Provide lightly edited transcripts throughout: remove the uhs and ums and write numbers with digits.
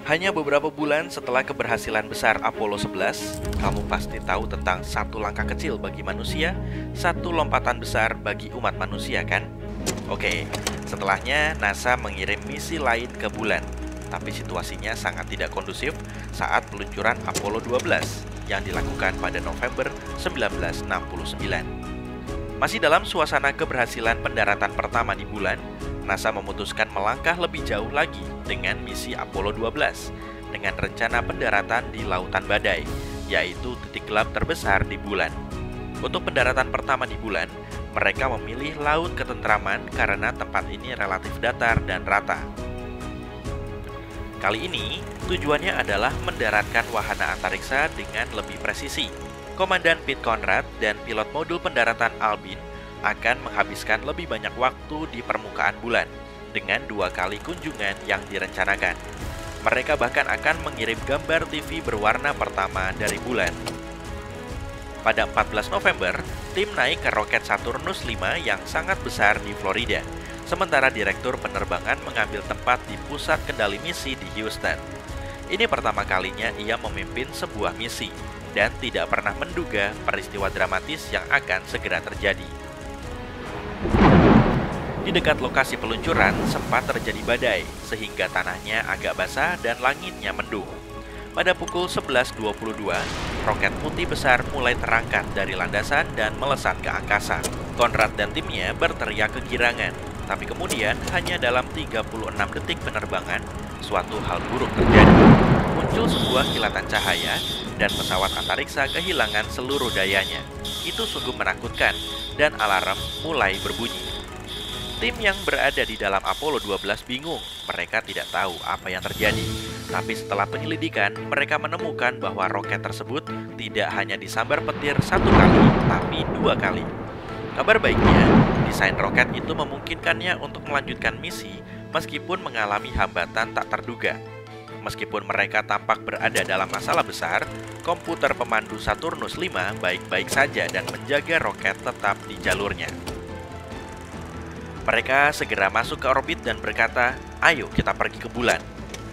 Hanya beberapa bulan setelah keberhasilan besar Apollo 11, kamu pasti tahu tentang satu langkah kecil bagi manusia, satu lompatan besar bagi umat manusia kan? Oke, setelahnya NASA mengirim misi lain ke bulan. Tapi situasinya sangat tidak kondusif saat peluncuran Apollo 12 yang dilakukan pada November 1969. Masih dalam suasana keberhasilan pendaratan pertama di bulan, NASA memutuskan melangkah lebih jauh lagi dengan misi Apollo 12 dengan rencana pendaratan di Lautan Badai, yaitu titik gelap terbesar di bulan. Untuk pendaratan pertama di bulan, mereka memilih Laut Ketentraman karena tempat ini relatif datar dan rata. Kali ini, tujuannya adalah mendaratkan wahana antariksa dengan lebih presisi. Komandan Pete Conrad dan pilot modul pendaratan Albin akan menghabiskan lebih banyak waktu di permukaan bulan dengan 2 kali kunjungan yang direncanakan. Mereka bahkan akan mengirim gambar TV berwarna pertama dari bulan. Pada 14 November, tim naik ke roket Saturnus 5 yang sangat besar di Florida, sementara direktur penerbangan mengambil tempat di pusat kendali misi di Houston. Ini pertama kalinya ia memimpin sebuah misi dan tidak pernah menduga peristiwa dramatis yang akan segera terjadi. Di dekat lokasi peluncuran sempat terjadi badai sehingga tanahnya agak basah dan langitnya mendung. Pada pukul 11.22, roket putih besar mulai terangkat dari landasan dan melesat ke angkasa. Conrad dan timnya berteriak kegirangan, tapi kemudian hanya dalam 36 detik penerbangan, suatu hal buruk terjadi. Muncul sebuah kilatan cahaya dan pesawat antariksa kehilangan seluruh dayanya. Itu sungguh menakutkan dan alarm mulai berbunyi. Tim yang berada di dalam Apollo 12 bingung, mereka tidak tahu apa yang terjadi. Tapi setelah penyelidikan, mereka menemukan bahwa roket tersebut tidak hanya disambar petir 1 kali, tapi 2 kali. Kabar baiknya, desain roket itu memungkinkannya untuk melanjutkan misi meskipun mengalami hambatan tak terduga. Meskipun mereka tampak berada dalam masalah besar, komputer pemandu Saturnus 5 baik-baik saja dan menjaga roket tetap di jalurnya. Mereka segera masuk ke orbit dan berkata, "Ayo kita pergi ke bulan."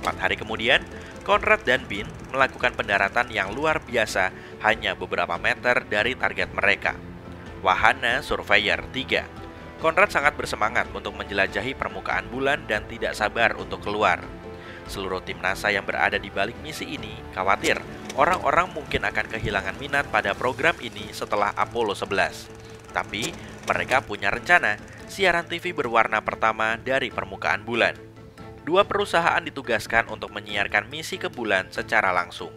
4 hari kemudian, Conrad dan Bean melakukan pendaratan yang luar biasa hanya beberapa meter dari target mereka, Wahana Surveyor 3. Conrad sangat bersemangat untuk menjelajahi permukaan bulan dan tidak sabar untuk keluar. Seluruh tim NASA yang berada di balik misi ini khawatir orang-orang mungkin akan kehilangan minat pada program ini setelah Apollo 11. Tapi mereka punya rencana, siaran TV berwarna pertama dari permukaan bulan. 2 perusahaan ditugaskan untuk menyiarkan misi ke bulan secara langsung.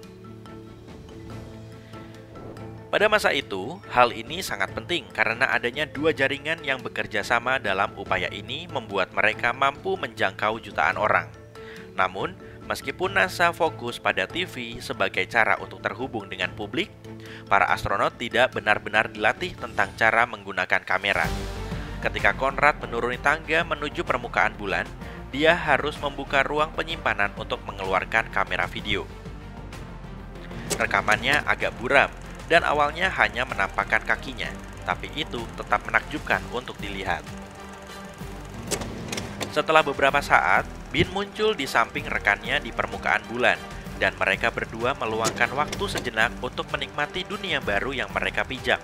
Pada masa itu, hal ini sangat penting karena adanya 2 jaringan yang bekerja sama dalam upaya ini membuat mereka mampu menjangkau jutaan orang. Namun, meskipun NASA fokus pada TV sebagai cara untuk terhubung dengan publik, para astronot tidak benar-benar dilatih tentang cara menggunakan kamera. Ketika Conrad menuruni tangga menuju permukaan bulan, dia harus membuka ruang penyimpanan untuk mengeluarkan kamera video. Rekamannya agak buram dan awalnya hanya menampakkan kakinya, tapi itu tetap menakjubkan untuk dilihat. Setelah beberapa saat, Bean muncul di samping rekannya di permukaan bulan, dan mereka berdua meluangkan waktu sejenak untuk menikmati dunia baru yang mereka pijak.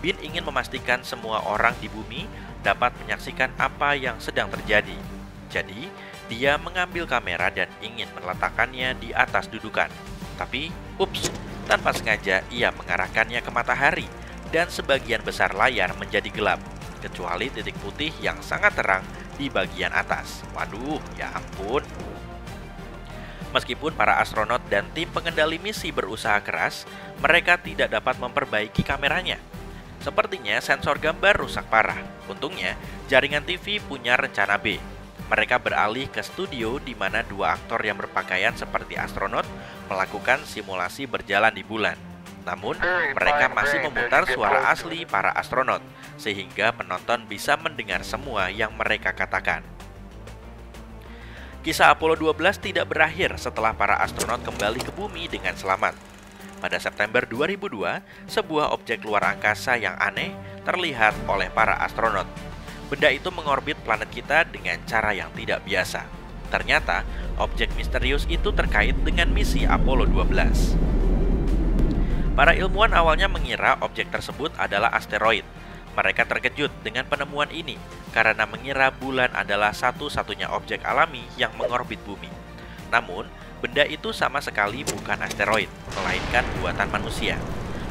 Bean ingin memastikan semua orang di bumi dapat menyaksikan apa yang sedang terjadi. Jadi, dia mengambil kamera dan ingin meletakkannya di atas dudukan. Tapi, ups, tanpa sengaja ia mengarahkannya ke matahari, dan sebagian besar layar menjadi gelap, kecuali titik putih yang sangat terang di bagian atas. Waduh, ya ampun. Meskipun para astronot dan tim pengendali misi berusaha keras, mereka tidak dapat memperbaiki kameranya. Sepertinya sensor gambar rusak parah. Untungnya, jaringan TV punya rencana B. Mereka beralih ke studio di mana 2 aktor yang berpakaian seperti astronot melakukan simulasi berjalan di bulan. Namun, mereka masih memutar suara asli para astronot, sehingga penonton bisa mendengar semua yang mereka katakan. Kisah Apollo 12 tidak berakhir setelah para astronot kembali ke bumi dengan selamat. Pada September 2002, sebuah objek luar angkasa yang aneh terlihat oleh para astronot. Benda itu mengorbit planet kita dengan cara yang tidak biasa. Ternyata, objek misterius itu terkait dengan misi Apollo 12. Para ilmuwan awalnya mengira objek tersebut adalah asteroid. Mereka terkejut dengan penemuan ini karena mengira bulan adalah satu-satunya objek alami yang mengorbit bumi. Namun, benda itu sama sekali bukan asteroid, melainkan buatan manusia.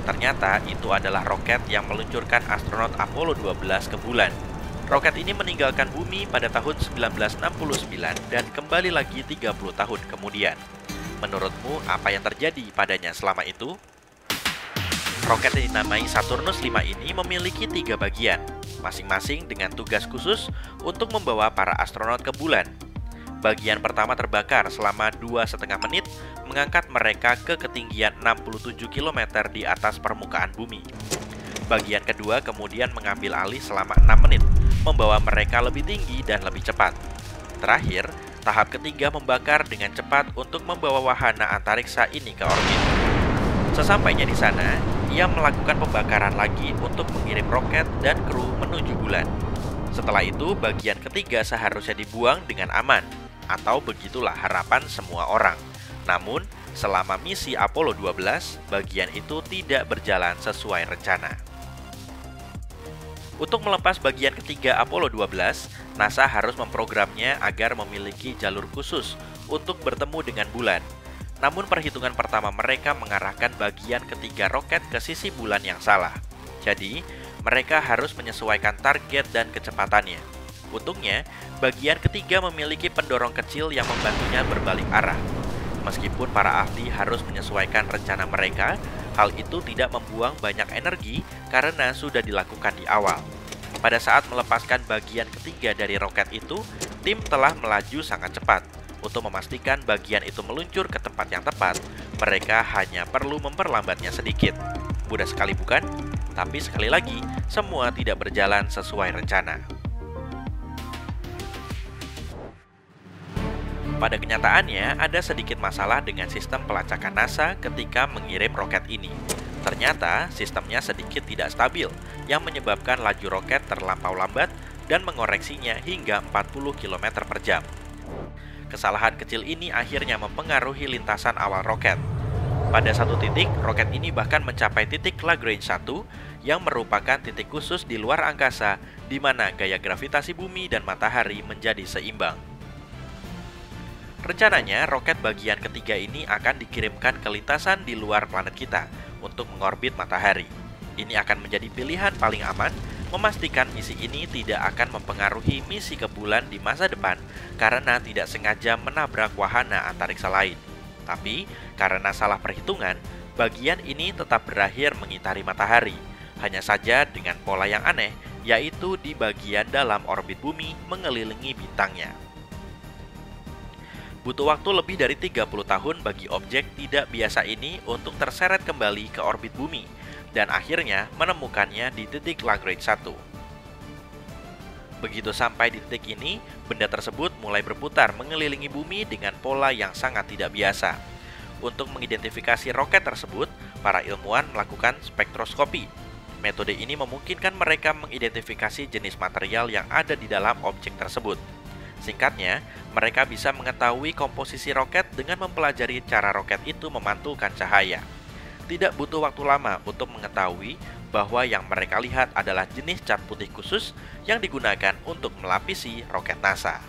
Ternyata itu adalah roket yang meluncurkan astronot Apollo 12 ke bulan. Roket ini meninggalkan bumi pada tahun 1969 dan kembali lagi 30 tahun kemudian. Menurutmu apa yang terjadi padanya selama itu? Roket yang dinamai Saturnus 5 ini memiliki 3 bagian, masing-masing dengan tugas khusus untuk membawa para astronot ke bulan. Bagian pertama terbakar selama 2,5 menit, mengangkat mereka ke ketinggian 67 km di atas permukaan bumi. Bagian kedua kemudian mengambil alih selama 6 menit, membawa mereka lebih tinggi dan lebih cepat. Terakhir, tahap ketiga membakar dengan cepat untuk membawa wahana antariksa ini ke orbit. Sesampainya di sana, ia melakukan pembakaran lagi untuk mengirim roket dan kru menuju bulan. Setelah itu, bagian ketiga seharusnya dibuang dengan aman, atau begitulah harapan semua orang. Namun, selama misi Apollo 12, bagian itu tidak berjalan sesuai rencana. Untuk melepas bagian ketiga Apollo 12, NASA harus memprogramnya agar memiliki jalur khusus untuk bertemu dengan bulan. Namun perhitungan pertama mereka mengarahkan bagian ketiga roket ke sisi bulan yang salah. Jadi, mereka harus menyesuaikan target dan kecepatannya. Untungnya, bagian ketiga memiliki pendorong kecil yang membantunya berbalik arah. Meskipun para ahli harus menyesuaikan rencana mereka, hal itu tidak membuang banyak energi karena sudah dilakukan di awal. Pada saat melepaskan bagian ketiga dari roket itu, tim telah melaju sangat cepat. Untuk memastikan bagian itu meluncur ke tempat yang tepat, mereka hanya perlu memperlambatnya sedikit. Mudah sekali bukan? Tapi sekali lagi, semua tidak berjalan sesuai rencana. Pada kenyataannya, ada sedikit masalah dengan sistem pelacakan NASA ketika mengirim roket ini. Ternyata, sistemnya sedikit tidak stabil, yang menyebabkan laju roket terlampau lambat dan mengoreksinya hingga 40 km per jam. Kesalahan kecil ini akhirnya mempengaruhi lintasan awal roket. Pada satu titik, roket ini bahkan mencapai titik Lagrange 1 yang merupakan titik khusus di luar angkasa di mana gaya gravitasi bumi dan matahari menjadi seimbang. Rencananya, roket bagian ketiga ini akan dikirimkan ke lintasan di luar planet kita untuk mengorbit matahari. Ini akan menjadi pilihan paling aman, memastikan misi ini tidak akan mempengaruhi misi ke bulan di masa depan karena tidak sengaja menabrak wahana antariksa lain. Tapi, karena salah perhitungan, bagian ini tetap berakhir mengitari matahari, hanya saja dengan pola yang aneh, yaitu di bagian dalam orbit bumi mengelilingi bintangnya. Butuh waktu lebih dari 30 tahun bagi objek tidak biasa ini untuk terseret kembali ke orbit bumi, dan akhirnya menemukannya di titik Lagrange 1. Begitu sampai di titik ini, benda tersebut mulai berputar mengelilingi bumi dengan pola yang sangat tidak biasa. Untuk mengidentifikasi roket tersebut, para ilmuwan melakukan spektroskopi. Metode ini memungkinkan mereka mengidentifikasi jenis material yang ada di dalam objek tersebut. Singkatnya, mereka bisa mengetahui komposisi roket dengan mempelajari cara roket itu memantulkan cahaya. Tidak butuh waktu lama untuk mengetahui bahwa yang mereka lihat adalah jenis cat putih khusus yang digunakan untuk melapisi roket NASA.